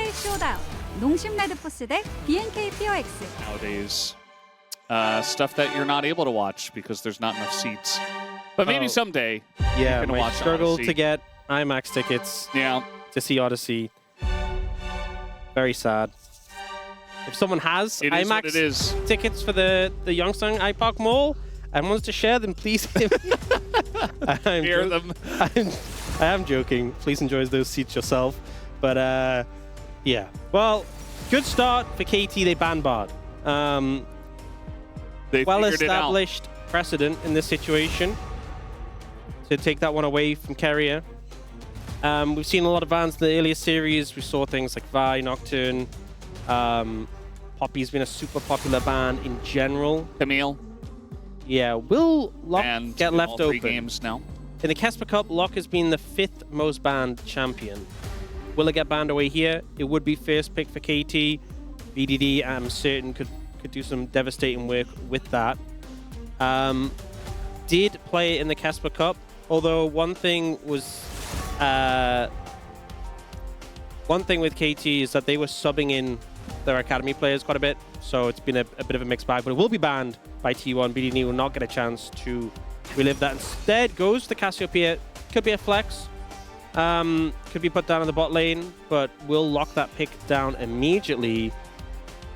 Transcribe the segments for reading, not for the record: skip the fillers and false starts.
최후의 쇼다운 농심 레드포스 대 BNK POX. Nowadays, stuff that you're not able to watch because there's not enough seats. But maybe someday you can I watch struggle Odyssey. to get IMAX tickets to see Odyssey. Very sad. If someone has It is what IMAX it is. tickets for the Youngstown iPark Mall and wants to share them, please Hear them. I am joking. Please enjoy those seats yourself. But yeah. Well, good start for KT. They banned Bard. They Well-established precedent in this situation to take that one away from Carrier. We've seen a lot of bans in the earlier series. We saw things like Vi, Nocturne. Poppy's been a super popular ban in general. Camille. Yeah, will Locke And get left all 3 open? games now. In the Casper Cup, Locke has been the 5th most banned champion. Will it get banned away here? It would be first pick for KT. BDD, I'm certain, could do some devastating work with that. Did play in the Casper Cup, although one thing with KT is that they were subbing in their academy players quite a bit, so it's been a bit of a mixed bag, but it will be banned by T1. BDD will not get a chance to relive that. Instead, goes to Cassiopeia. Could be a flex. Could be put down in the bot lane, but will lock that pick down immediately.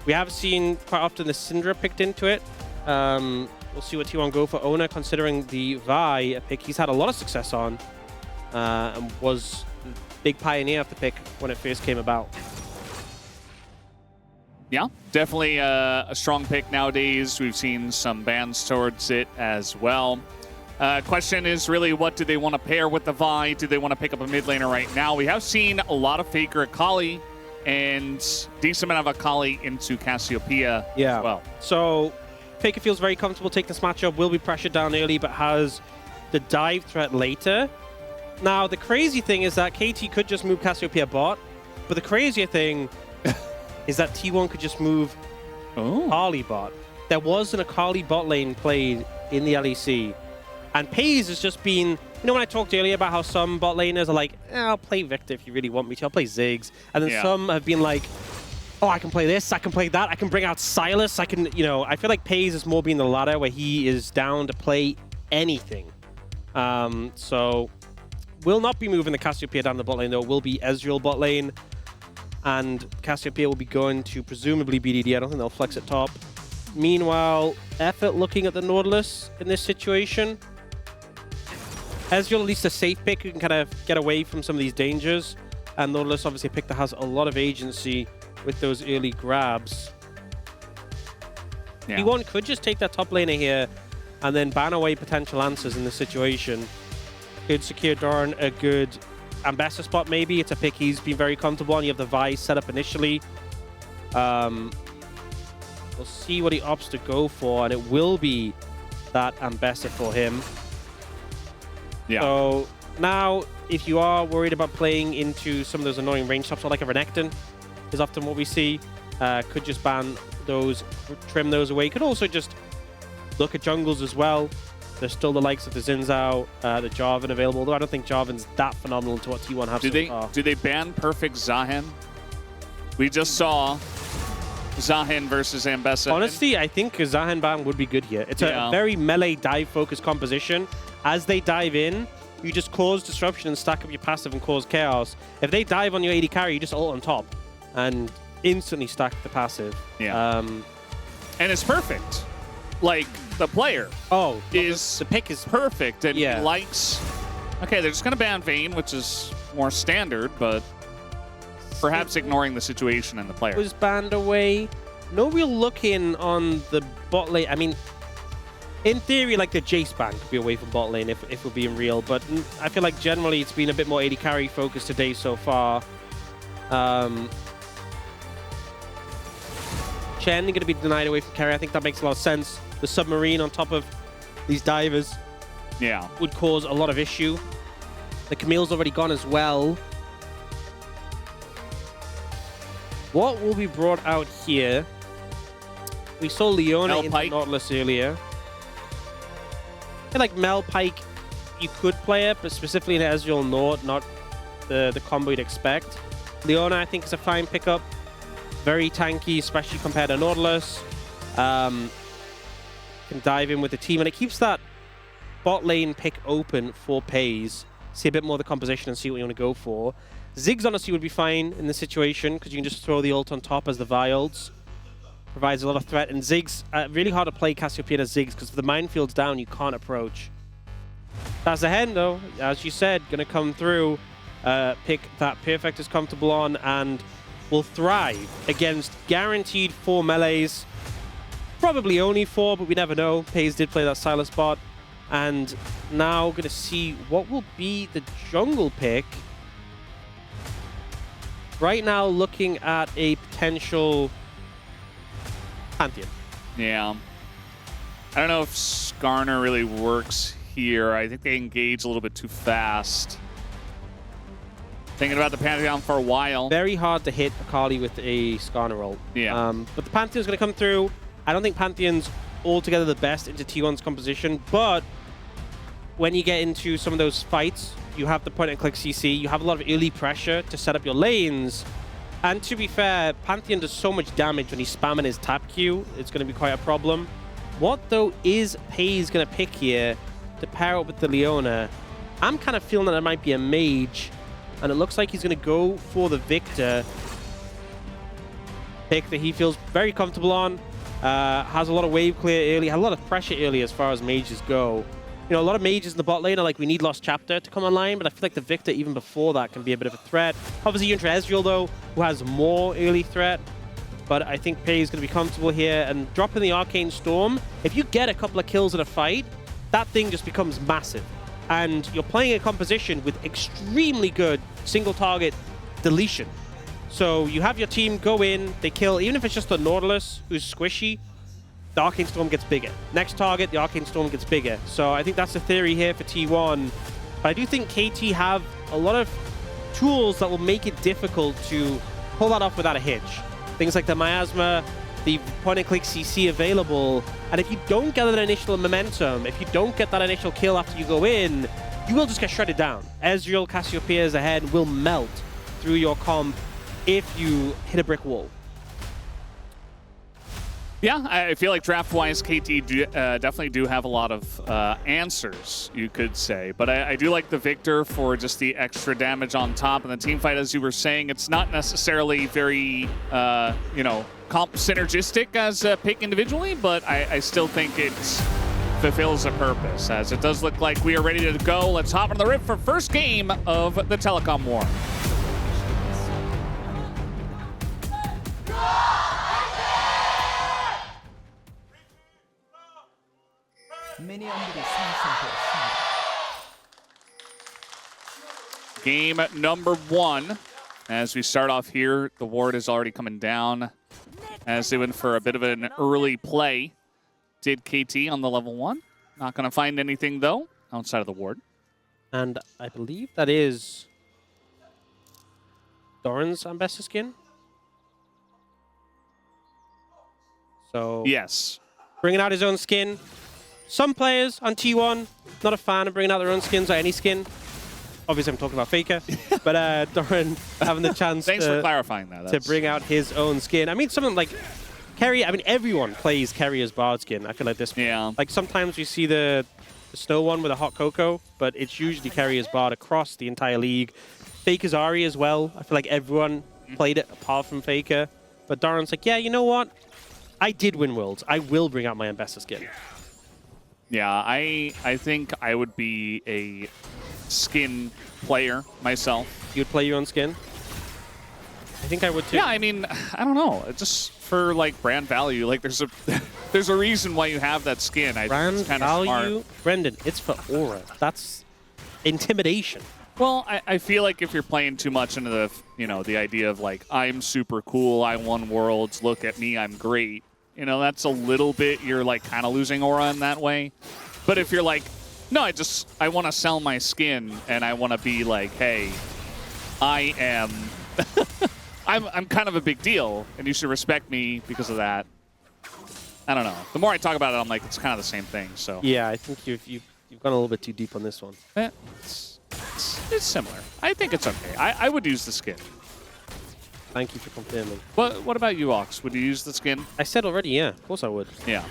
We have seen quite often the Syndra picked into it. We'll see what T1 go for. Owner, considering the Vi pick he's had a lot of success on, and was the big pioneer of the pick when it first came about. Yeah, definitely a strong pick nowadays. We've seen some bans towards it as well. Question is really, what do they want to pair with the Vi? Do they want to pick up a mid laner right now? We have seen a lot of Faker Akali and decent amount of Akali into Cassiopeia as well. So Faker feels very comfortable taking this matchup, will be pressured down early, but has the dive threat later. Now, the crazy thing is that KT could just move Cassiopeia bot, but the crazier thing is that T1 could just move Akali bot. There was an Akali bot lane played in the LEC, and Pays has just been, you know, when I talked earlier about how some bot laners are like, I'll play Victor if you really want me to, I'll play Ziggs. And then some have been like, oh, I can play this, I can play that, I can bring out Silas, I can, you know, I feel like Pays is more being the latter where he is down to play anything. So, will not be moving the Cassiopeia down the bot lane though, will be Ezreal bot lane. And Cassiopeia will be going to presumably BDD, I don't think they'll flex at top. Meanwhile, Effort looking at the Nautilus in this situation. Ezreal at least a safe pick who can kind of get away from some of these dangers. And Nautilus obviously a pick that has a lot of agency with those early grabs. T1 could just take that top laner here and then ban away potential answers in this situation. Could secure Doran a good Ambassador spot maybe. It's a pick he's been very comfortable on. You have the Vi set up initially. We'll see what he opts to go for, and it will be that Ambassador for him. So now, if you are worried about playing into some of those annoying range shops, or like a Renekton is often what we see, could just ban those, trim those away. Could also just look at jungles as well. There's still the likes of the Xin Zhao, the Jarvan available, although I don't think Jarvan's that phenomenal to what T1 have so far. Do they ban perfect Zahen? We just saw Zahen versus Ambessa. Honestly, I think a Zahen ban would be good here. It's a very melee dive-focused composition. As they dive in, you just cause disruption and stack up your passive and cause chaos. If they dive on your AD carry, you just ult on top and instantly stack the passive. And it's perfect. Like, the player the pick is perfect, and he likes... Okay, they're just going to ban Vayne, which is more standard, but perhaps ignoring the situation and the player. Was banned away. No real look-in on the bot lane. I mean, in theory, like the Jace ban could be away from bot lane if we're being real, but I feel like generally it's been a bit more AD carry focused today so far. Chen going to be denied away from carry. I think that makes a lot of sense. The submarine on top of these divers would cause a lot of issue. The Camille's already gone as well. What will be brought out here? We saw Leona in the Nautilus earlier. I feel like Mel Pike, you could play it, but specifically in Ezreal Nord, not the combo you'd expect. Leona, I think, is a fine pickup. Very tanky, especially compared to Nautilus. Can dive in with the team, and it keeps that bot lane pick open for Pays. See a bit more of the composition and see what you want to go for. Ziggs honestly would be fine in this situation because you can just throw the ult on top as the Violds. Provides a lot of threat, and Ziggs, really hard to play Cassiopeia as Ziggs because if the minefield's down, you can't approach. That's the hen though, as you said, gonna come through, pick that Perfect is comfortable on, and will thrive against guaranteed 4 melees. Probably only 4, but we never know. Pays did play that Silas bot. And now gonna see what will be the jungle pick. Right now looking at a potential Pantheon. Yeah. I don't know if Skarner really works here. I think they engage a little bit too fast. Thinking about the Pantheon for a while. Very hard to hit Akali with a Skarner ult. Yeah. But the Pantheon's going to come through. I don't think Pantheon's altogether the best into T1's composition, but when you get into some of those fights, you have the point-and-click CC, you have a lot of early pressure to set up your lanes. And to be fair, Pantheon does so much damage when he's spamming his tap Q, it's going to be quite a problem. What, though, is Pays going to pick here to pair up with the Leona? I'm kind of feeling that it might be a mage, and it looks like he's going to go for the Victor. Pick that he feels very comfortable on. Has a lot of wave clear early, has a lot of pressure early as far as mages go. You know, a lot of mages in the bot lane are like, we need Lost Chapter to come online, but I feel like the Victor, even before that, can be a bit of a threat. Obviously, you're into Ezreal, though, who has more early threat. But I think Pays is going to be comfortable here, and dropping the Arcane Storm. If you get a couple of kills in a fight, that thing just becomes massive. And you're playing a composition with extremely good single target deletion. So you have your team go in, they kill, even if it's just a Nautilus who's squishy, the Arcane Storm gets bigger. Next target, the Arcane Storm gets bigger. So I think that's the theory here for T1. But I do think KT have a lot of tools that will make it difficult to pull that off without a hitch. Things like the Miasma, the point-and-click CC available. And if you don't get that initial momentum, if you don't get that initial kill after you go in, you will just get shredded down. Ezreal, Cassiopeia's ahead will melt through your comp if you hit a brick wall. Yeah, I feel like draft-wise, KT definitely do have a lot of answers, you could say. But I do like the Victor for just the extra damage on top. And the team fight, as you were saying, it's not necessarily very, you know, synergistic as a pick individually, but I still think it fulfills a purpose, as it does look like we are ready to go. Let's hop on the rip for first game of the Telecom War. Game number 1. As we start off here, the ward is already coming down as they went for a bit of an early play. Did KT on the level 1. Not going to find anything, though, outside of the ward. And I believe that is Doran's Ambassador skin. So yes, bringing out his own skin. Some players on T1, not a fan of bringing out their own skins or any skin. Obviously, I'm talking about Faker, but Doran having the chance Thanks for clarifying that. to bring out his own skin. I mean, something like Kerry, I mean, everyone plays Kerry as Bard skin. I feel like this. Yeah. Like, sometimes you see the Snow one with a hot cocoa, but it's usually Kerry as Bard across the entire league. Faker's Ari as well. I feel like everyone played it apart from Faker. But Doran's like, yeah, you know what? I did win Worlds. I will bring out my Ambassador skin. Yeah, I think I would be a skin player myself. You'd play your own skin? I think I would too. Yeah, I mean, I don't know. Just for like brand value, like there's a reason why you have that skin. I brand think it's kind of value, smart. Brendan. It's for aura. That's intimidation. Well, I feel like if you're playing too much into the, you know, the idea of like, I'm super cool, I won Worlds, look at me, I'm great. You know, that's a little bit, you're like kind of losing aura in that way. But if you're like, no, I want to sell my skin and I want to be like, hey, I am, I'm kind of a big deal and you should respect me because of that. I don't know. The more I talk about it, I'm like, it's kind of the same thing. So yeah, I think you've gone a little bit too deep on this one. It's similar. I think it's okay. I would use the skin. Thank you for confirming. What about you, Ox? Would you use the skin? I said already, yeah. Of course I would. Yeah.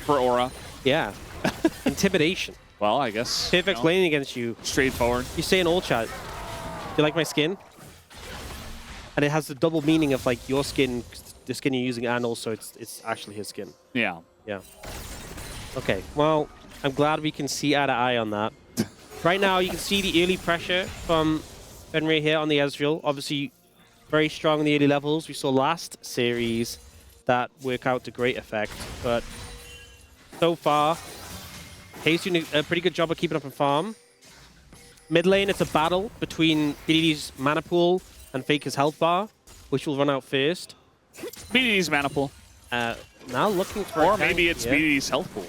For Aura? Yeah. Intimidation. Well, I guess. Perfect's laning against you. Straightforward. You say in all chat, do you like my skin? And it has the double meaning of like your skin, the skin you're using, and also it's actually his skin. Yeah. Yeah. Okay, well, I'm glad we can see eye to eye on that. Right now, you can see the early pressure from Fenrir here on the Ezreal. Obviously, very strong in the early levels. We saw last series that work out to great effect. But so far, Hayes doing a pretty good job of keeping up on farm. Mid lane, it's a battle between BDD's mana pool and Faker's health bar, which will run out first. BDD's mana pool. Now looking for Or maybe it's BDD's health pool.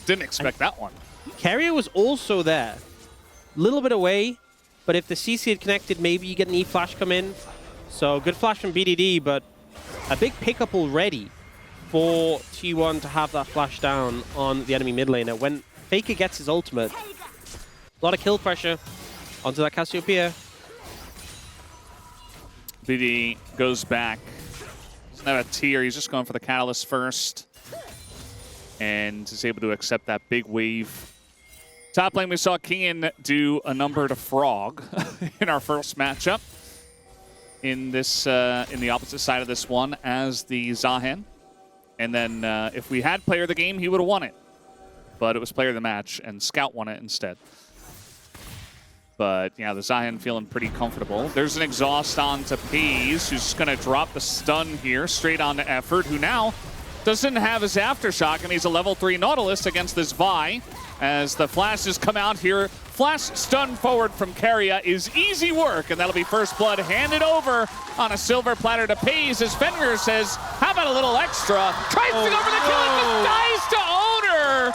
Didn't expect that one. Carrier was also there. A little bit away, but if the CC had connected, maybe you get an E-flash come in. So good flash from BDD, but a big pickup already for T1 to have that flash down on the enemy mid laner. When Faker gets his ultimate, a lot of kill pressure onto that Cassiopeia. BD goes back. Doesn't have a tier. He's just going for the Catalyst first. And is able to accept that big wave. Top lane, we saw Kian do a number to Frog in our first matchup. In this, in the opposite side of this one as the Zahen. And then if we had player of the game, he would have won it. But it was player of the match, and Scout won it instead. But yeah, the Zahen feeling pretty comfortable. There's an exhaust on to Peas, who's going to drop the stun here straight onto Effort, who now doesn't have his Aftershock, and he's a level 3 Nautilus against this Vi. As the flashes come out here, flash stun forward from Keria is easy work, and that'll be first blood handed over on a silver platter to Peas as Fenrir says, how about a little extra? Tries to go for the kill, and just dies to Owner!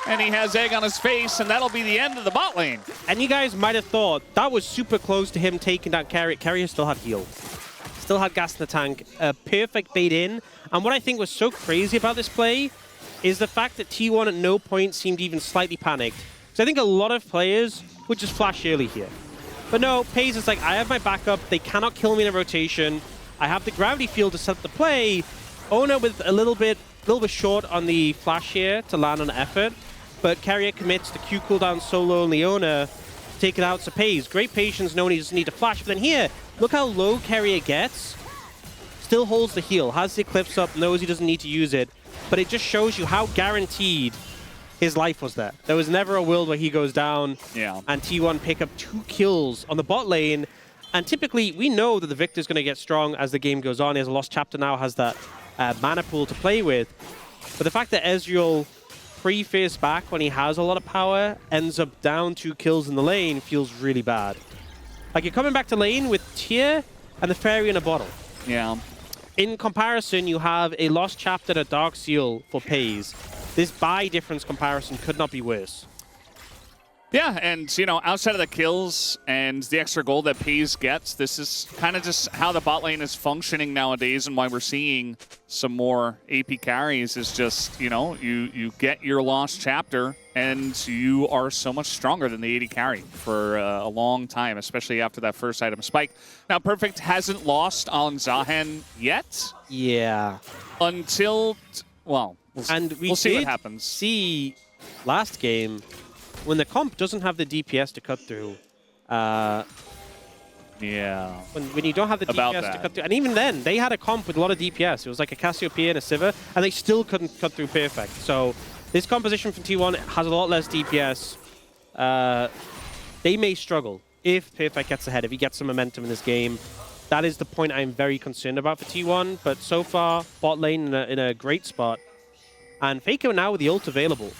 And he has egg on his face, and that'll be the end of the bot lane. And you guys might have thought that was super close to him taking that Keria. Keria still had heal. Still had gas in the tank. A perfect bait in. And what I think was so crazy about this play is the fact that T1 at no point seemed even slightly panicked. So I think a lot of players would just flash early here. But no, Paze is like, I have my backup. They cannot kill me in a rotation. I have the gravity field to set up the play. Ona with a little bit short on the flash here to land on Effort. But Keria commits the Q cooldown solo on Leona to take it out to Paze. Great patience knowing he doesn't need to flash. But then here, look how low Keria gets. Still holds the heal, has the Eclipse up, knows he doesn't need to use it. But it just shows you how guaranteed his life was there. There was never a world where he goes down and T1 pick up 2 kills on the bot lane. And typically, we know that the Victor's going to get strong as the game goes on. He has a Lost Chapter now, has that mana pool to play with. But the fact that Ezreal pre-face back when he has a lot of power ends up down 2 kills in the lane feels really bad. Like, you're coming back to lane with Tyr and the Fairy in a bottle. Yeah. In comparison, you have a Lost Chapter and a Dark Seal for Paze. This buy difference comparison could not be worse. Yeah, and, you know, outside of the kills and the extra gold that Paze gets, this is kind of just how the bot lane is functioning nowadays, and why we're seeing some more AP carries is just, you know, you get your Lost Chapter, and you are so much stronger than the AD carry for a long time, especially after that first item spike. Now, Perfect hasn't lost on Zahen yet. Yeah. Until, well, we'll see what happens. See last game, when the comp doesn't have the DPS to cut through, yeah. When you don't have the DPS to cut through, and even then, they had a comp with a lot of DPS. It was like a Cassiopeia and a Sivir, and they still couldn't cut through Perfect. So this composition from T1 has a lot less DPS. They may struggle if Perfect gets ahead, if he gets some momentum in this game. That is the point I'm very concerned about for T1, but so far, bot lane in a great spot. And Faker now with the ult available.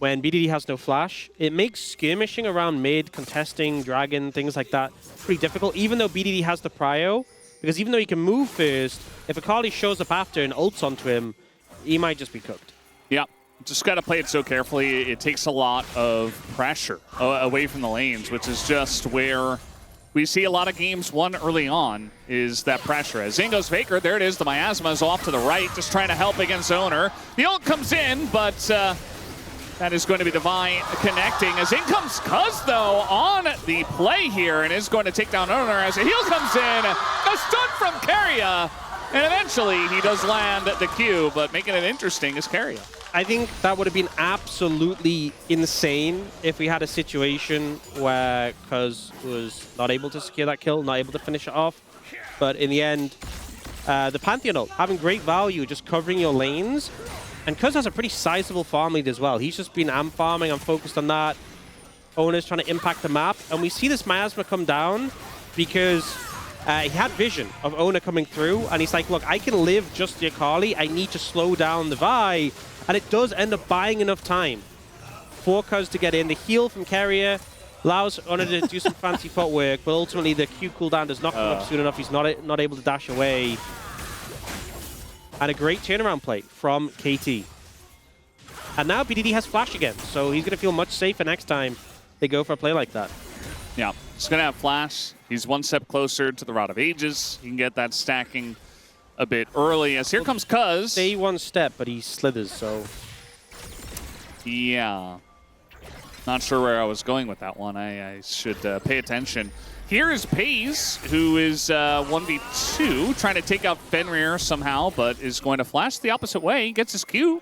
When BDD has no flash, it makes skirmishing around mid, contesting, dragon, things like that pretty difficult, even though BDD has the prio. Because even though he can move first, if Akali shows up after and ults onto him, he might just be cooked. Yeah, just got to play it so carefully. It takes a lot of pressure away from the lanes, which is just where we see a lot of games won early on, is that pressure. As in goes Faker, there it is. The miasma is off to the right, just trying to help against Owner. The ult comes in, but That is going to be Divine connecting as in comes Cuz, though, on the play here and is going to take down Owner as a heal comes in. A stun from Keria, and eventually he does land the Q, but making it interesting is Keria. I think that would have been absolutely insane if we had a situation where Cuz was not able to secure that kill, not able to finish it off. But in the end, the Pantheon ult, having great value, just covering your lanes. And Cuz has a pretty sizable farm lead as well. He's just been AMP farming. I'm focused on that. Owner's trying to impact the map. And we see this miasma come down because he had vision of Owner coming through. And he's like, look, I can live just the Akali. I need to slow down the Vi. And it does end up buying enough time for Cuz to get in. The heal from Keria allows Owner to do some fancy footwork. But ultimately, the Q cooldown does not come up soon enough. He's not able to dash away. And a great turnaround play from KT. And now BDD has Flash again, so he's going to feel much safer next time they go for a play like that. Yeah, he's going to have Flash. He's one step closer to the Rod of Ages. He can get that stacking a bit early as here comes Cuz. Stay one step, but he slithers, so... Yeah. Not sure where I was going with that one. I should pay attention. Here is Pays, who is 1v2, trying to take out Fenrir somehow, but is going to flash the opposite way. Gets his Q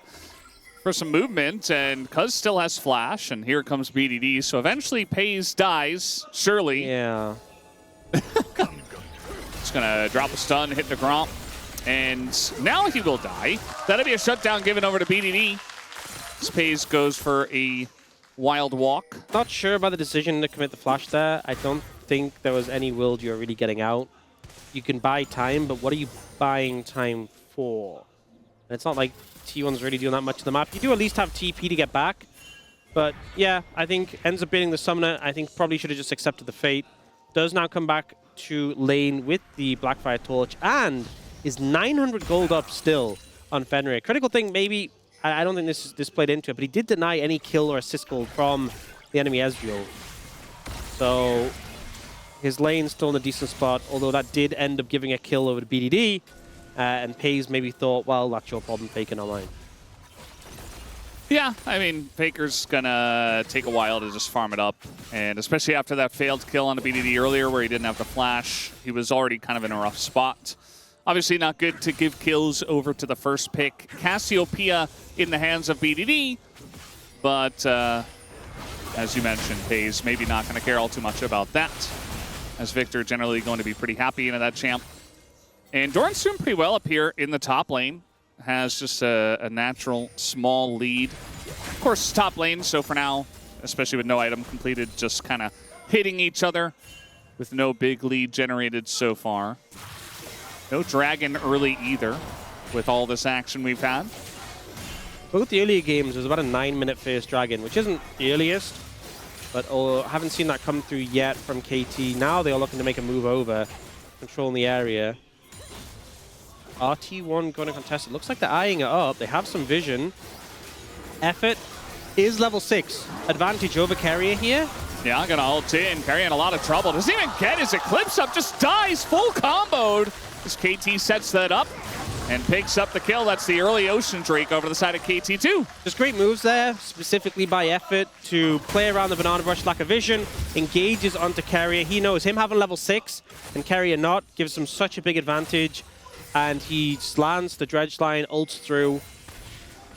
for some movement, and Cuz still has Flash, and here comes BDD. So eventually Pays dies, surely. Yeah. It's going to drop a stun, hit the Gromp, and now he will die. That'll be a shutdown given over to BDD. This Pays goes for a wild walk. Not sure about the decision to commit the Flash there. I don't think there was any world you're really getting out. You can buy time, but what are you buying time for? And it's not like T1's really doing that much to the map. You do at least have TP to get back. But yeah, I think ends up beating the Summoner. I think probably should have just accepted the fate. Does now come back to lane with the Blackfire Torch and is 900 gold up still on Fenrir. Critical thing, maybe, I don't think this played into it, but he did deny any kill or assist gold from the enemy Ezreal. So his lane's still in a decent spot, although that did end up giving a kill over to BDD. And Pays maybe thought, well, that's your problem, Faker, not mine. Yeah, I mean, Faker's gonna take a while to just farm it up. And especially after that failed kill on the BDD earlier where he didn't have the flash, he was already kind of in a rough spot. Obviously not good to give kills over to the first pick. Cassiopeia in the hands of BDD, but as you mentioned, Pays maybe not going to care all too much about that, as Victor generally going to be pretty happy into that champ. And Doran's doing pretty well up here in the top lane. Has just a natural small lead. Of course, top lane, so for now, especially with no item completed, just kind of hitting each other with no big lead generated so far. No dragon early either with all this action we've had. Both the earlier games, there's about a 9-minute first dragon, which isn't the earliest, but haven't seen that come through yet from KT. Now they are looking to make a move over, controlling the area. RT1 going to contest it. Looks like they're eyeing it up. They have some vision. Effort is level 6. Advantage over Keria here. Yeah, I'm going to ult in. Keria in a lot of trouble. Doesn't even get his Eclipse up. Just dies full comboed. As KT sets that up and picks up the kill. That's the early Ocean Drake over the side of KT2. Just great moves there, specifically by Effort to play around the Banana Brush, lack of vision, engages onto Keria. He knows him having level 6 and Keria not gives him such a big advantage. And he lands the Dredge line, ults through.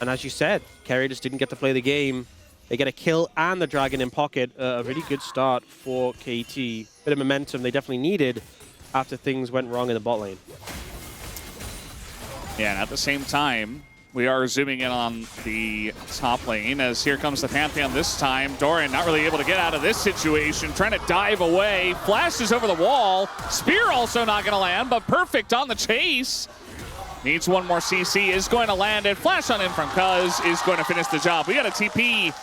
And as you said, Keria just didn't get to play the game. They get a kill and the dragon in pocket. A really good start for KT. Bit of momentum they definitely needed after things went wrong in the bot lane. Yeah, and at the same time, we are zooming in on the top lane as here comes the Pantheon this time. Doran not really able to get out of this situation, trying to dive away. Flashes over the wall. Spear also not going to land, but perfect on the chase. Needs one more CC, is going to land it. Flash on in from Cuz is going to finish the job. We got a TP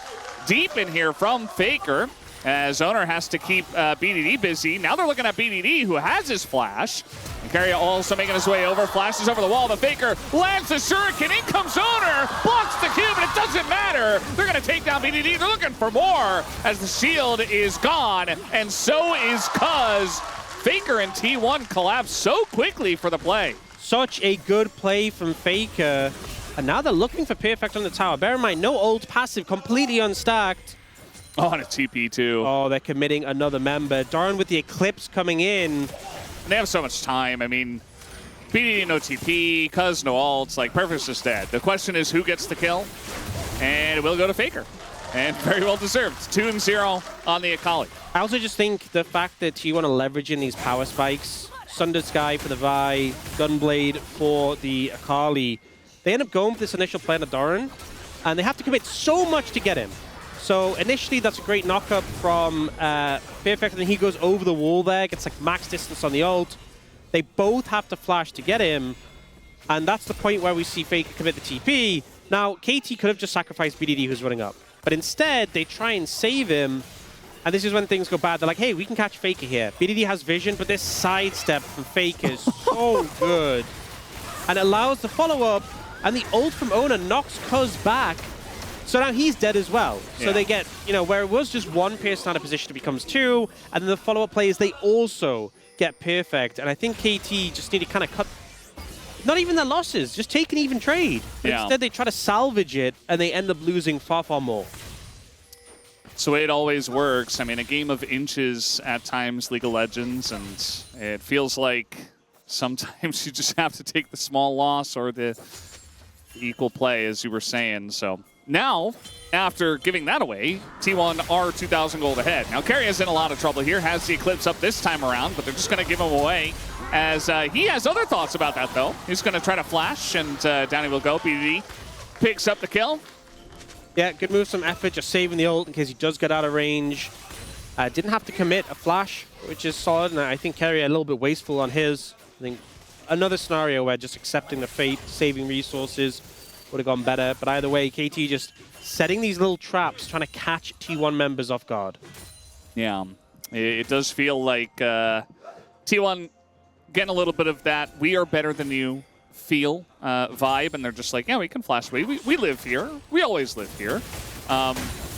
deep in here from Faker, as Owner has to keep BDD busy. Now they're looking at BDD, who has his flash. And Keria also making his way over, flashes over the wall, but Faker lands the Shuriken. In comes Owner, blocks the Q, but it doesn't matter. They're going to take down BDD. They're looking for more, as the shield is gone, and so is Cuz. Faker and T1 collapse so quickly for the play. Such a good play from Faker. And now they're looking for Perfect on the tower. Bear in mind, no ult, passive, completely unstacked. Oh, and a TP too. Oh, they're committing another member. Doran with the Eclipse coming in. And they have so much time. I mean, BDD no TP, Cuz no ults. Like, Perfect's just dead. The question is who gets the kill? And it will go to Faker. And very well deserved. 2-0 on the Akali. I also just think the fact that you want to leverage in these power spikes, Sundered Sky for the Vi, Gunblade for the Akali, they end up going for this initial play on the Doran, and they have to commit so much to get him. So initially, that's a great knock-up from Perfect, and then he goes over the wall there, gets like max distance on the ult. They both have to flash to get him, and that's the point where we see Faker commit the TP. Now, KT could have just sacrificed BDD who's running up, but instead, they try and save him, and this is when things go bad. They're like, hey, we can catch Faker here. BDD has vision, but this sidestep from Faker is so good, and allows the follow-up, and the ult from Ona knocks Cuz back. So now he's dead as well. So they get, you know, where it was just one person out of position, it becomes two. And then the follow-up plays, they also get Perfect. And I think KT just need to kind of cut, not even their losses, just take an even trade. But instead they try to salvage it, and they end up losing far, far more. It's the way it always works. I mean, a game of inches at times, League of Legends, and it feels like sometimes you just have to take the small loss or the equal play, as you were saying. So now, after giving that away, T1 are 2,000 gold ahead. Now, Carry is in a lot of trouble here, has the Eclipse up this time around, but they're just going to give him away, as he has other thoughts about that, though. He's going to try to flash, and down he will go. BDD picks up the kill. Yeah, good move, some effort, just saving the ult in case he does get out of range. Didn't have to commit a flash, which is solid, and I think Carry a little bit wasteful on his. I think another scenario where just accepting the fate, saving resources, would have gone better. But either way, KT just setting these little traps, trying to catch T1 members off guard. Yeah, it does feel like T1 getting a little bit of that we are better than you feel vibe, and they're just like, yeah, we can flash away. We live here. We always live here.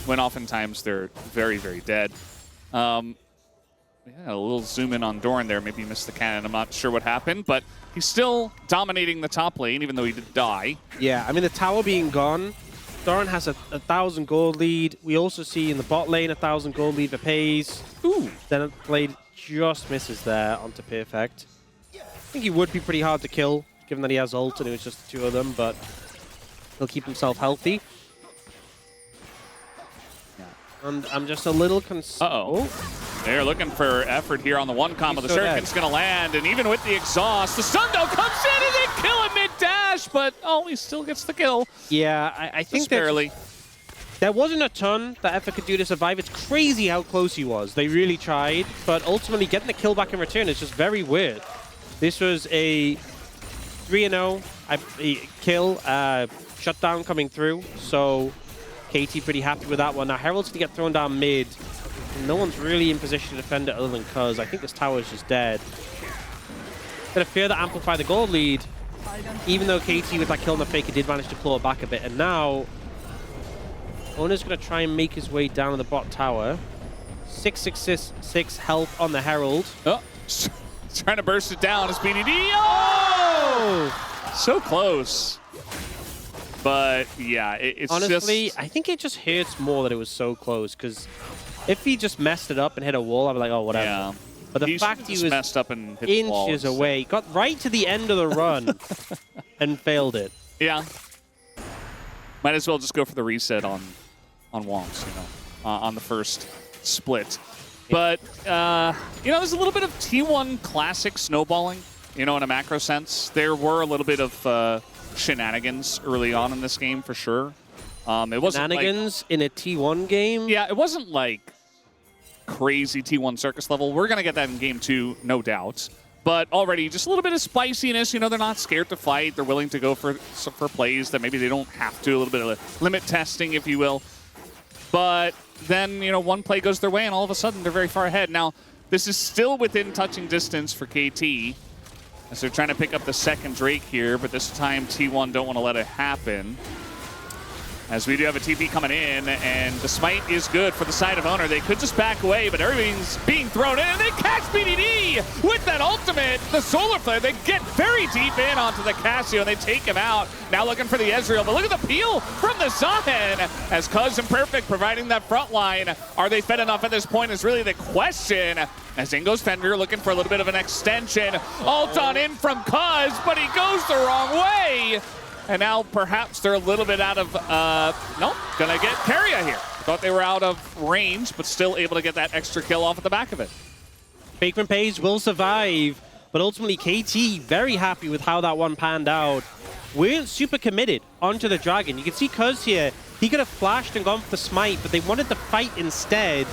When oftentimes they're very, very dead. Yeah, a little zoom in on Doran there. Maybe he missed the cannon. I'm not sure what happened, but he's still dominating the top lane, even though he did die. Yeah, I mean, the tower being gone, Doran has a 1,000 gold lead. We also see in the bot lane 1,000 gold lead for Pays. Ooh. Then Blade just misses there onto Perfect. I think he would be pretty hard to kill, given that he has ult and it was just the two of them, but he'll keep himself healthy. And I'm just a little concerned. Uh-oh. They're looking for effort here on the one combo. The Shuriken's going to land, and even with the exhaust, the Sundo comes in and they kill him mid-dash, but oh, he still gets the kill. Yeah, I think barely. There wasn't a ton that Effort could do to survive. It's crazy how close he was. They really tried, but ultimately getting the kill back in return is just very weird. This was a 3-0 kill, shutdown coming through, so KT pretty happy with that one. Now Herald's going to get thrown down mid. No one's really in position to defend it other than Cuz. I think this tower is just dead. Gonna fear that amplify the gold lead, even though KT with that kill on the Faker did manage to claw it back a bit. And now, Ona's gonna try and make his way down to the bot tower. 666 health on the Herald. Oh, trying to burst it down as BDD. Oh! So close. But yeah, it's honestly, just... I think it just hurts more that it was so close, because if he just messed it up and hit a wall, I'd be like, oh, whatever. Yeah. But the fact he was messed up and hit inches away, got right to the end of the run and failed it. Yeah. Might as well just go for the reset on Wongs, you know, on the first split. But, you know, there's a little bit of T1 classic snowballing, you know, in a macro sense. There were a little bit of shenanigans early on in this game, for sure. It wasn't shenanigans in a T1 game? Yeah, it wasn't like crazy T1 circus level. We're going to get that in game 2, no doubt. But already just a little bit of spiciness. You know, they're not scared to fight. They're willing to go for plays that maybe they don't have to. A little bit of limit testing, if you will. But then, you know, one play goes their way, and all of a sudden they're very far ahead. Now, this is still within touching distance for KT, as they're trying to pick up the second Drake here, but this time T1 don't want to let it happen. As we do have a TP coming in, and the smite is good for the side of Owner. They could just back away, but everything's being thrown in, and they catch BDD with that ultimate, the Solar Flare. They get very deep in onto the Cassio, and they take him out. Now looking for the Ezreal, but look at the peel from the Zahen, as Cuz and Perfect providing that front line. Are they fed enough at this point is really the question. As in goes Fender, looking for a little bit of an extension. Ult on in from Cuz, but he goes the wrong way. And now perhaps they're a little bit out of, nope, gonna get Keria here. Thought they were out of range, but still able to get that extra kill off at the back of it. Fakeman Page will survive, but ultimately KT very happy with how that one panned out. Weren't super committed onto the Dragon. You can see Cuz here, he could have flashed and gone for the smite, but they wanted to fight instead.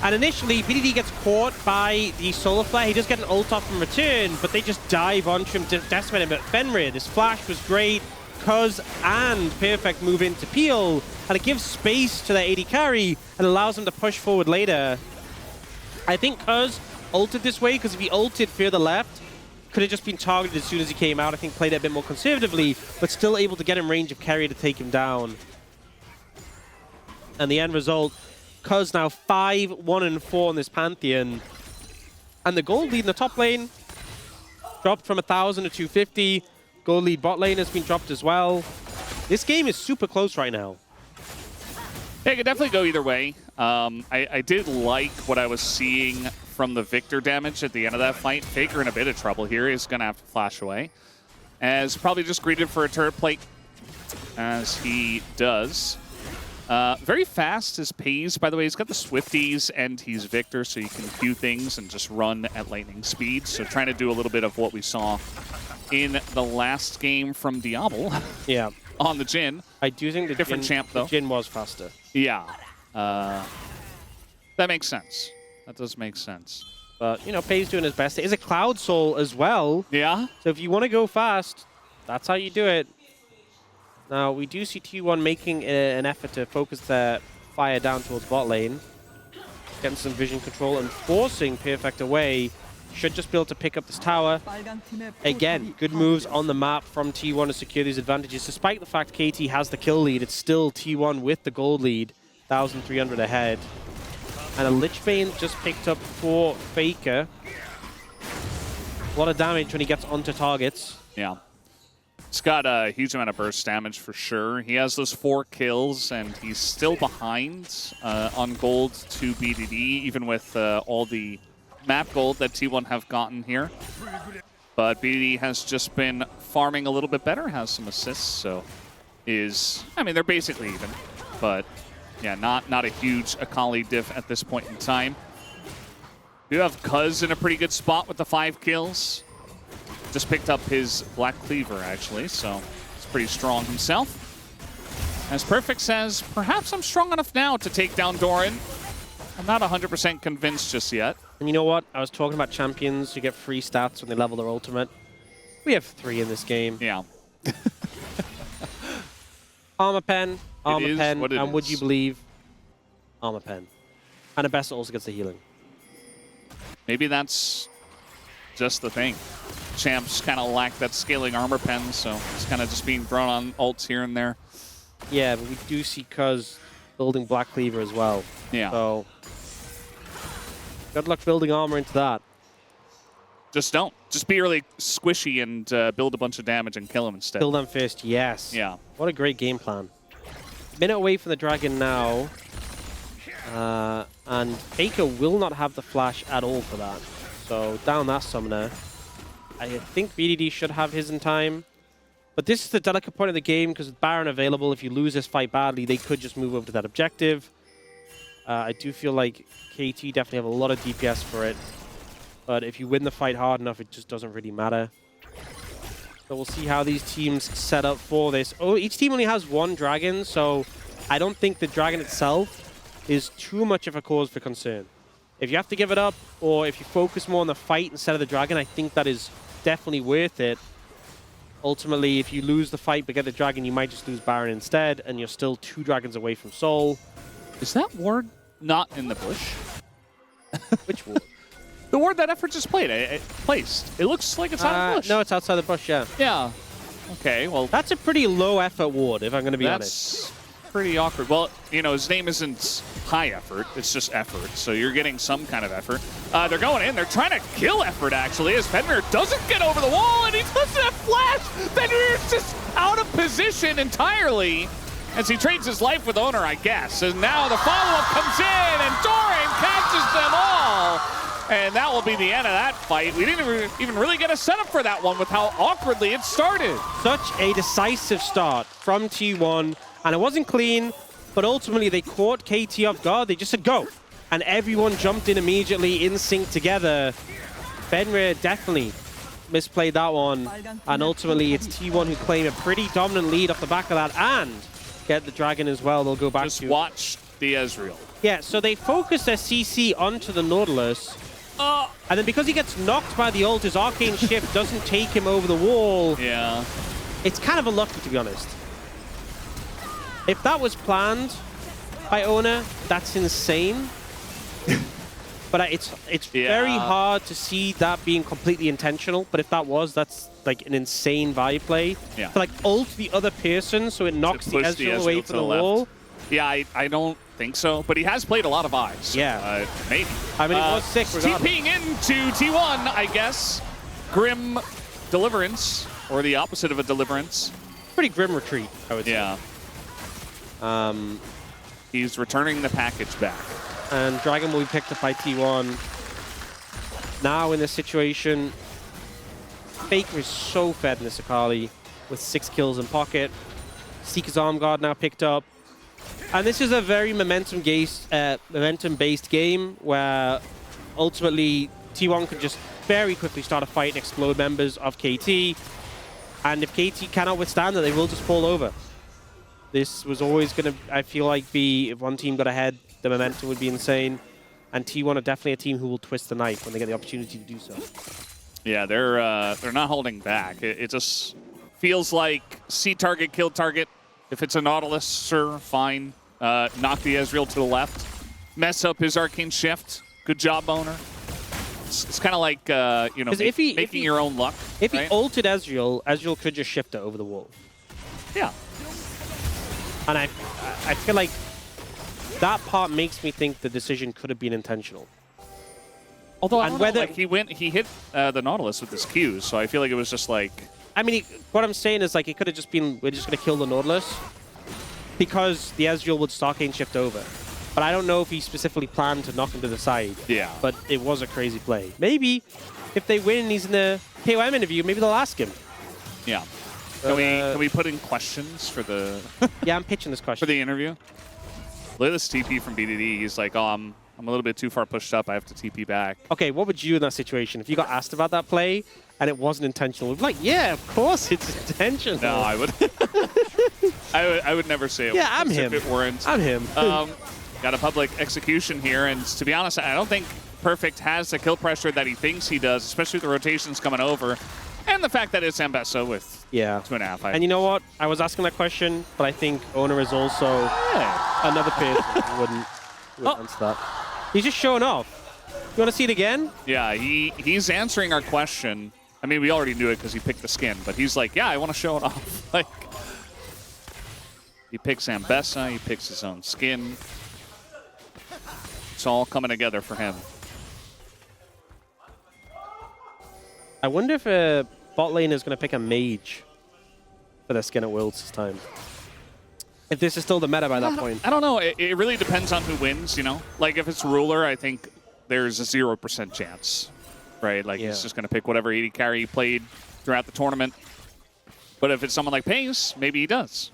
And initially, BDD gets caught by the Solar Flare. He does get an ult off in return, but they just dive onto him to decimate him. But Fenrir, this flash was great. Cuz and Perfect move into Peel, and it gives space to their AD carry and allows them to push forward later. I think Cuz ulted this way, because if he ulted further left, could have just been targeted as soon as he came out. I think played it a bit more conservatively, but still able to get in range of carry to take him down. And the end result, Cuz now 5-1-4 in this Pantheon. And the gold lead in the top lane dropped from 1,000 to 250. Gold lead bot lane has been dropped as well. This game is super close right now. Yeah, it could definitely go either way. I did like what I was seeing from the Victor damage at the end of that fight. Faker in a bit of trouble here. He's going to have to flash away. As probably just greeted for a turret plate, as he does. Very fast is Pays, by the way. He's got the Swifties and he's Victor, so you can queue things and just run at lightning speed. So trying to do a little bit of what we saw in the last game from Diablo. Yeah. On the Jhin. I do think the different champ, though. The Jhin was faster. Yeah. That makes sense. That does make sense. But, you know, Pays doing his best. It is a Cloud Soul as well. Yeah. So if you want to go fast, that's how you do it. Now, we do see T1 making an effort to focus their fire down towards bot lane. Getting some vision control and forcing Perfect away. Should just be able to pick up this tower. Again, good moves on the map from T1 to secure these advantages. Despite the fact KT has the kill lead, it's still T1 with the gold lead. 1,300 ahead. And a Lich Bane just picked up for Faker. A lot of damage when he gets onto targets. Yeah. He's got a huge amount of burst damage for sure. He has those 4 kills, and he's still behind on gold to BDD, even with all the map gold that T1 have gotten here. But BDD has just been farming a little bit better, has some assists, so I mean, they're basically even. But yeah, not a huge Akali diff at this point in time. We do have Cuz in a pretty good spot with the 5 kills. Just picked up his Black Cleaver, actually, so he's pretty strong himself. As Perfect says, perhaps I'm strong enough now to take down Doran. I'm not 100% convinced just yet. And you know what? I was talking about champions who get free stats when they level their ultimate. We have 3 in this game. Yeah. Armor Pen, and is. would you believe, Armor Pen. And a Best also gets the healing. Maybe that's just the thing. Champs kind of lack that scaling armor pen, so it's kind of just being thrown on ults here and there. Yeah, but we do see Cuz building Black Cleaver as well. Yeah. So, good luck building armor into that. Just don't. Just be really squishy and build a bunch of damage and kill him instead. Kill them first, yes. Yeah. What a great game plan. Minute away from the Dragon now. And Faker will not have the flash at all for that. So, down that summoner. I think BDD should have his in time. But this is the delicate point of the game, because with Baron available, if you lose this fight badly, they could just move over to that objective. I do feel like KT definitely have a lot of DPS for it. But if you win the fight hard enough, it just doesn't really matter. So we'll see how these teams set up for this. Oh, each team only has 1 dragon, so I don't think the dragon itself is too much of a cause for concern. If you have to give it up, or if you focus more on the fight instead of the dragon, I think that is definitely worth it. Ultimately, if you lose the fight but get the dragon, you might just lose Baron instead, and you're still 2 dragons away from Soul. Is that ward not in the bush? Which ward? The ward that Effort just placed. It looks like it's out of the bush. No, it's outside the bush, yeah. Yeah. Okay, well... That's a pretty low effort ward, if I'm going to be honest. pretty awkward. Well, you know, his name isn't high effort. It's just effort. So you're getting some kind of effort. They're going in. They're trying to kill effort, actually, as Fenrir doesn't get over the wall, and he doesn't have flash. Fenrir's just out of position entirely as he trades his life with Owner, I guess. And now the follow-up comes in, and Doran catches them all. And that will be the end of that fight. We didn't even really get a setup for that one with how awkwardly it started. Such a decisive start from T1, and it wasn't clean, but ultimately they caught KT off guard. They just said go, and everyone jumped in immediately in sync together. Fenrir definitely misplayed that one, and ultimately it's T1 who claim a pretty dominant lead off the back of that and get the dragon as well. They'll go back Just to... watch the Ezreal. Yeah, so they focus their CC onto the Nautilus, and then because he gets knocked by the ult, his Arcane Shift doesn't take him over the wall. Yeah. It's kind of unlucky, to be honest. If that was planned by Owner, that's insane. But it's very hard to see that being completely intentional. But if that was, that's like an insane vibe play. Yeah. To like ult the other person so it knocks the Ezreal away from the wall. Yeah, I don't think so. But he has played a lot of Eyes. Yeah. Maybe. I mean, it was sick regardless. TPing into T1, I guess. Grim Deliverance, or the opposite of a Deliverance. Pretty grim retreat, I would say. Yeah. He's returning the package back. And Dragon will be picked up by T1. Now in this situation, Faker is so fed in this Akali with 6 kills in pocket. Seeker's Arm Guard now picked up. And this is a very momentum-based game where ultimately T1 can just very quickly start a fight and explode members of KT. And if KT cannot withstand it, they will just fall over. This was always going to, I feel like, be, if one team got ahead, the momentum would be insane. And T1 are definitely a team who will twist the knife when they get the opportunity to do so. Yeah, they're not holding back. It just feels like see target, kill target. If it's a Nautilus, sure, fine. Knock the Ezreal to the left. Mess up his Arcane Shift. Good job, Owner. It's kind of like, you know, making your own luck. If right? he ulted Ezreal, Ezreal could just shift it over the wall. Yeah. And I feel like that part makes me think the decision could have been intentional. Although I don't know, like he hit the Nautilus with his Qs, so I feel like it was just like... I mean, what I'm saying is like it could have just been, we're just going to kill the Nautilus because the Ezreal would Arcane Shift over. But I don't know if he specifically planned to knock him to the side. Yeah. But it was a crazy play. Maybe if they win and he's in the KOM interview, maybe they'll ask him. Yeah. Can we put in questions for the... Yeah, I'm pitching this question. For the interview? Look at this TP from BDD. He's like, oh, I'm a little bit too far pushed up. I have to TP back. Okay, what would you in that situation? If you got asked about that play and it wasn't intentional, we'd be like, yeah, of course it's intentional. No, I would... I would never say it. Yeah, I'm him. If it weren't. I'm him. Got a public execution here, and to be honest, I don't think Perfect has the kill pressure that he thinks he does, especially with the rotations coming over, and the fact that it's Ambessa with 2.5. And you know what? I was asking that question, but I think Owner is also another person who wouldn't answer that. He's just showing off. You want to see it again? Yeah, he's answering our question. I mean, we already knew it because he picked the skin, but he's like, yeah, I want to show it off. Like, he picks Ambessa, he picks his own skin. It's all coming together for him. I wonder if bot lane is going to pick a mage for their skin at Worlds this time. If this is still the meta by that point. I don't know. It really depends on who wins, you know? Like, if it's Ruler, I think there's a 0% chance, right? Like, he's just going to pick whatever AD carry he played throughout the tournament. But if it's someone like Pace, maybe he does.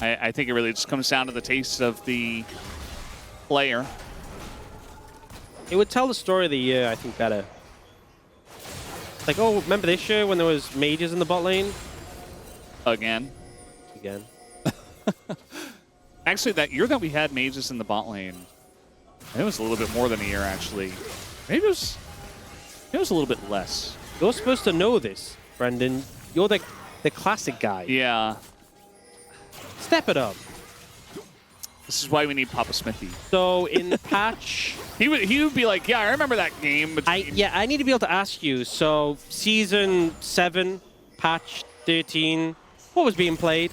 I think it really just comes down to the taste of the player. It would tell the story of the year, I think, better. Like, oh, remember this year when there was mages in the bot lane? Again. Actually, that year that we had mages in the bot lane, it was a little bit more than a year, actually. Maybe it was a little bit less. You're supposed to know this, Brendan. You're the classic guy. Yeah. Step it up. This is why we need Papa Smithy. So in the patch... he would be like, yeah, I remember that game. I need to be able to ask you. So Season 7, patch 13, what was being played?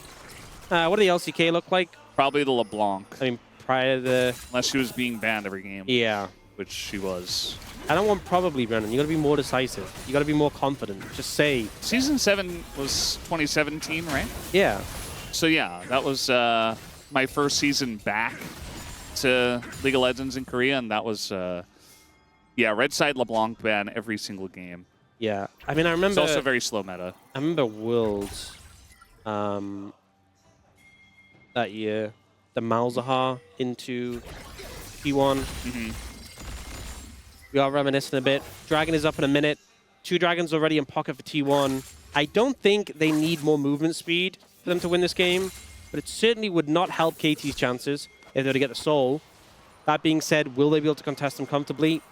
What do the LCK look like? Probably the LeBlanc, I mean, prior to the... unless she was being banned every game. Yeah. Which she was. I don't want probably, Brennan. You got to be more decisive. You got to be more confident. Just say. Season 7 was 2017, right? Yeah. So yeah, that was my first season back to League of Legends in Korea, and that was yeah, red side LeBlanc ban every single game. Yeah. I mean, I remember. It's also very slow meta. I remember Worlds that year. The Malzahar into P1. Mm-hmm. We are reminiscing a bit. Dragon is up in a minute. 2 dragons already in pocket for T1. I don't think they need more movement speed for them to win this game, but it certainly would not help KT's chances if they were to get the soul. That being said, will they be able to contest them comfortably?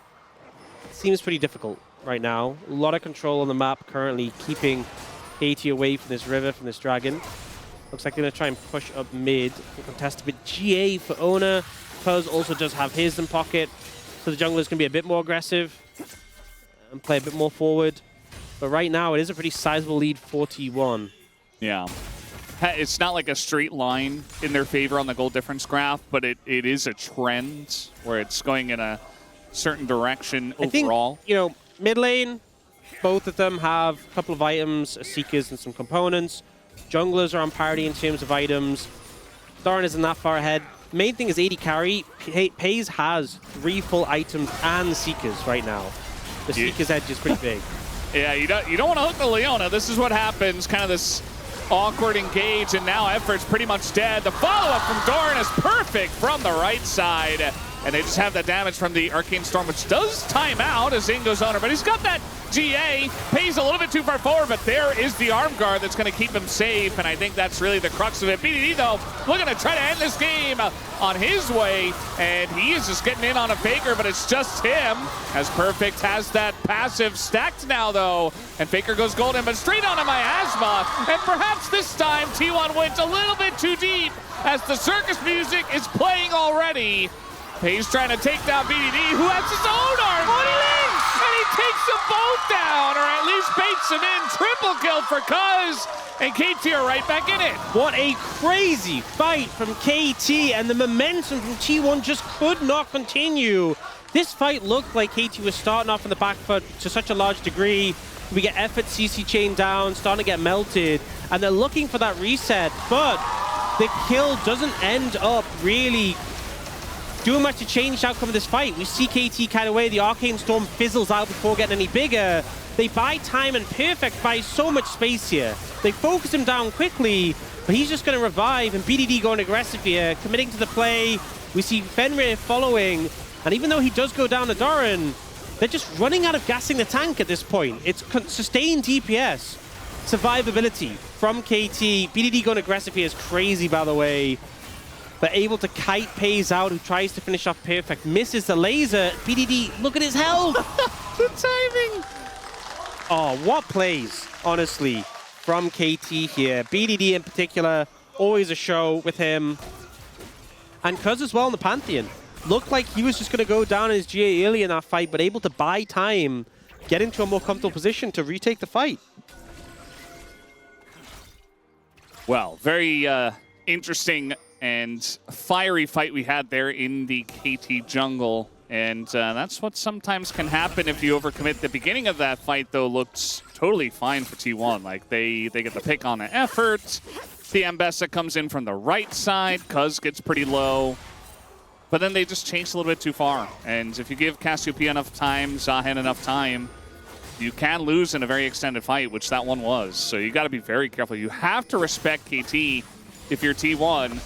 Seems pretty difficult right now. A lot of control on the map currently, keeping KT away from this river, from this dragon. Looks like they're going to try and push up mid and contest a bit. GA for Owner. Puz also does have his in pocket. So the junglers can be a bit more aggressive and play a bit more forward. But right now, it is a pretty sizable lead for T1. Yeah. It's not like a straight line in their favor on the goal difference graph, but it is a trend where it's going in a certain direction overall. I think, you know, mid lane, both of them have a couple of items, Seekers and some components. Junglers are on parity in terms of items. Doran isn't that far ahead. Main thing is 80 carry. Pays has 3 full items and Seekers right now. The Seekers edge is pretty big. Yeah, you don't want to hook the Leona. This is what happens, kind of this awkward engage, and now Effort's pretty much dead. The follow-up from Doran is perfect from the right side. And they just have the damage from the Arcane Storm, which does time out as Zing goes under. But he's got that GA. Pays a little bit too far forward, but there is the arm guard that's going to keep him safe. And I think that's really the crux of it. BDD, though, looking to try to end this game on his way. And he is just getting in on a Faker, but it's just him. As Perfect has that passive stacked now, though. And Faker goes golden, but straight onto Miasma. And perhaps this time, T1 went a little bit too deep as the circus music is playing already. He's trying to take down BDD, who has his own arm. And he takes them both down, or at least baits them in. Triple kill for Cuz, and KT are right back in it. What a crazy fight from KT, and the momentum from T1 just could not continue. This fight looked like KT was starting off on the back foot to such a large degree. We get Effort CC chain down, starting to get melted, and they're looking for that reset, but the kill doesn't end up really doing much to change the outcome of this fight. We see KT kind of way, the Arcane Storm fizzles out before getting any bigger. They buy time, and Perfect buys so much space here. They focus him down quickly, but he's just going to revive, and BDD going aggressive here, committing to the play. We see Fenrir following, and even though he does go down to Doran, they're just running out of gassing the tank at this point. It's sustained DPS. Survivability from KT. BDD going aggressive here is crazy, by the way. But able to kite Pays out, who tries to finish off Perfect. Misses the laser. BDD, look at his health. The timing. Oh, what plays, honestly, from KT here. BDD in particular, always a show with him. And Cuz as well in the Pantheon. Looked like he was just going to go down in his GA early in that fight, but able to buy time, get into a more comfortable position to retake the fight. Well, very interesting and fiery fight we had there in the KT jungle. And that's what sometimes can happen if you overcommit. The beginning of that fight, though, looked totally fine for T1. Like, they get the pick on the Effort. The Ambessa comes in from the right side. Cuz gets pretty low. But then they just changed a little bit too far. And if you give Cassiopeia enough time, Zahen enough time, you can lose in a very extended fight, which that one was. So you got to be very careful. You have to respect KT if you're T1.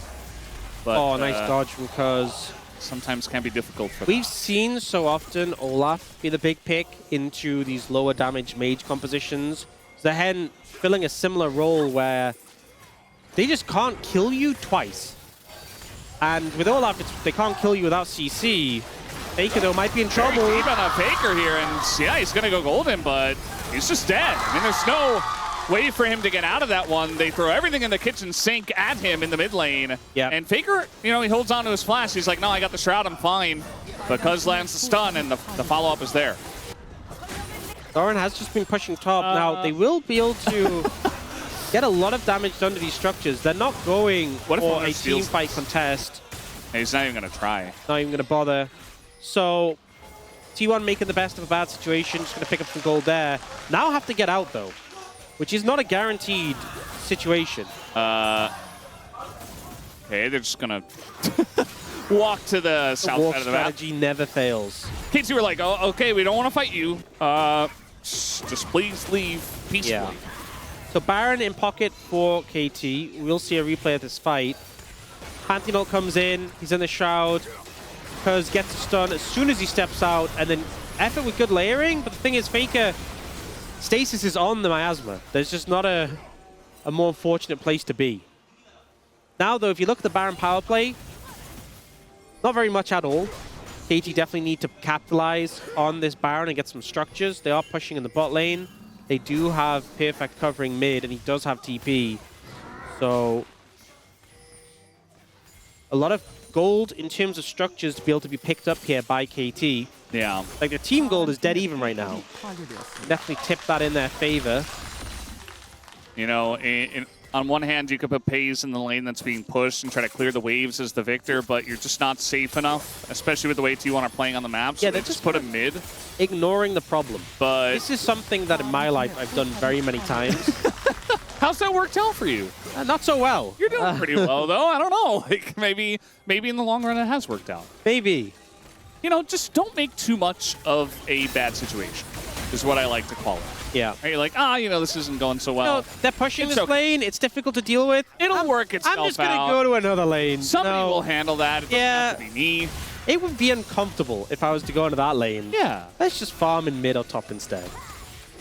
But, oh, nice dodge from Cuz. Sometimes can be difficult for We've seen so often Olaf be the big pick into these lower damage mage compositions. Zahen filling a similar role where they just can't kill you twice. And with Olaf, they can't kill you without CC. Faker, though, might be in trouble. Very deep on a Faker here, and yeah, he's going to go golden, but he's just dead. I mean, there's no way for him to get out of that one. They throw everything in the kitchen sink at him in the mid lane. Yeah. And Faker, you know, he holds on to his flash. He's like, no, I got the shroud, I'm fine. But Cuz lands the stun, and the follow-up is there. Doran has just been pushing top. Now, they will be able to get a lot of damage done to these structures. They're not going What if for Owner a team steals fight this? contest. Hey, he's not even going to try. Not even going to bother. So T1 making the best of a bad situation. Just going to pick up some gold there. Now have to get out, though, which is not a guaranteed situation. Okay, they're just going to walk to the south Walk side of the map. strategy never fails. KT were like, oh, okay, we don't want to fight you. Just please leave peacefully. Yeah. So Baron in pocket for KT. We'll see a replay of this fight. Pantheon comes in. He's in the Shroud. Cuz gets a stun as soon as he steps out. And then effort with good layering. But the thing is, Faker, stasis is on the Miasma. There's just not a more fortunate place to be. Now, though, if you look at the Baron power play, not very much at all. KT definitely need to capitalize on this Baron and get some structures. They are pushing in the bot lane. They do have Perfect covering mid, and he does have TP. So a lot of gold in terms of structures to be able to be picked up here by KT. Yeah. Like, the team gold is dead even right now. Definitely tip that in their favor. You know, on one hand, you could put Pays in the lane that's being pushed and try to clear the waves as the victor, but you're just not safe enough, especially with the way T1 are playing on the map. So Yeah, they they're just put him mid. Ignoring the problem. But This is something that in my life I've done very many times. how's that worked out for you? Not so well. You're doing pretty well, though. I don't know. Like maybe in the long run it has worked out. Maybe. You know, just don't make too much of a bad situation, is what I like to call it. Yeah. You're like, you know, this isn't going so well. No, they're pushing It's this okay. lane. It's difficult to deal with. It'll work itself out. I'm just going to go to another lane. Somebody No. will handle that. It doesn't Yeah. have to be me. It would be uncomfortable if I was to go into that lane. Yeah. Let's just farm in mid or top instead.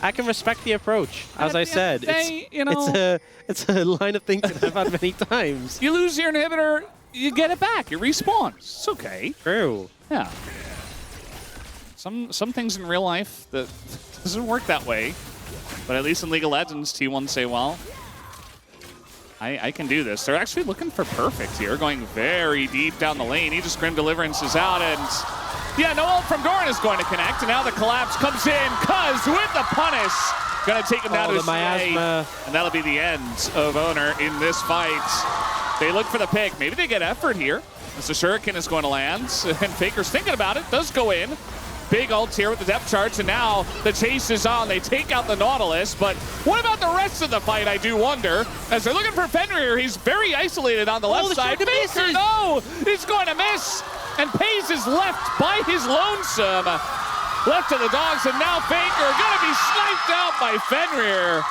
I can respect the approach. As I said, it's a line of thinking I've had many times. You lose your inhibitor, you get it back. It respawns. It's okay. True. Yeah. Some things in real life that doesn't work that way. But at least in League of Legends, T1 say, well, I can do this. They're actually looking for Perfect here, going very deep down the lane. He just Grim Deliverance is out, and yeah, no ult from Doran is going to connect, and now the collapse comes in, Cuz with the punish. Gonna take him down to the his CA, Miasma. and that'll be the end of Owner in this fight. They look for the pick. Maybe they get effort here, as the Shuriken is going to land, and Faker's thinking about it, does go in. Big ult here with the depth charts, and now the chase is on. They take out the Nautilus, but what about the rest of the fight, I do wonder? As they're looking for Fenrir, he's very isolated on the left side. Shuriken Faker, misses. no! He's going to miss, and Pays is left by his lonesome. Left to the dogs, and now Faker gonna be sniped out by Fenrir,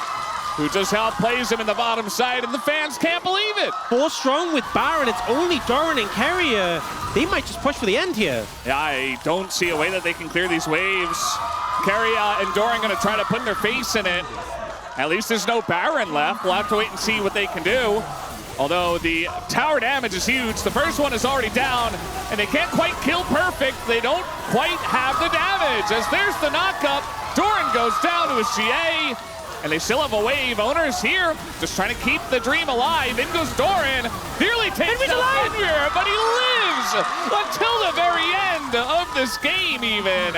who just outplays him in the bottom side, and the fans can't believe it. 4 strong with Baron. It's only Doran and Carrier. They might just push for the end here. Yeah, I don't see a way that they can clear these waves. Carrier and Doran gonna try to put their face in it. At least there's no Baron left. We'll have to wait and see what they can do. Although the tower damage is huge. The first one is already down, and they can't quite kill Perfect. They don't quite have the damage. As there's the knockup, Doran goes down to his GA, and they still have a wave. Owner's here, just trying to keep the dream alive. In goes Doran, nearly takes down Fenrir, but he lives until the very end of this game even.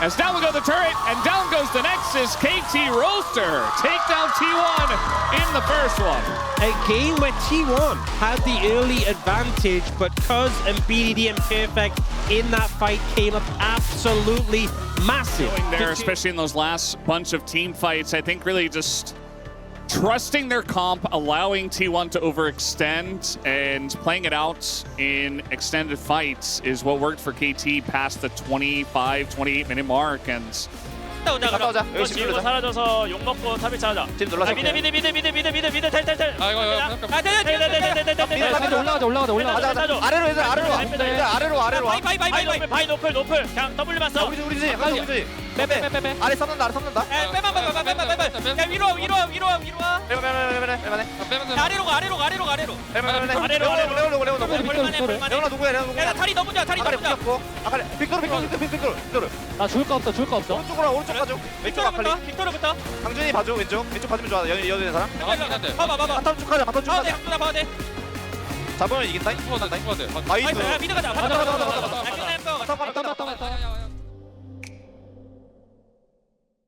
As down will go the turret, and down goes the Nexus. KT Roaster take down T1 in the first one. A game where T1 had the early advantage, but Cuz and BDD and Perfect in that fight came up absolutely massive. Going there, especially in those last bunch of team fights, I think really just trusting their comp, allowing T1 to overextend, and playing it out in extended fights is what worked for KT past the 25, 28-minute mark. And 갔다 오자. 여기 집 지우고 누르자. 사라져서 욕 먹고 탑을 찾아. 집 눌러서. 미드 텔. 아이고. 텔. 올라가자. 아래로 얘들 아래로 와. 얘들 아래로 와. 바이 노플. 그냥 W 맞어. 우리 집. 빼. 아래 삼는다. 야 위로 와. 빼. 아래로. 레오나 누구야? 야 다리 너무 좋아. 아카리 붙였고. 아카리 빅토르. 나 죽을 거 없어. 오른쪽 가죠. 왼쪽 아카리. 빅토르부터. 강준이 봐줘. 왼쪽 봐주면 좋아. 여는 사람. 봐봐. 바텀 쭉 가자. 봐도 돼. 잡으면 이긴다. 나이스. 미드 가자. 가자.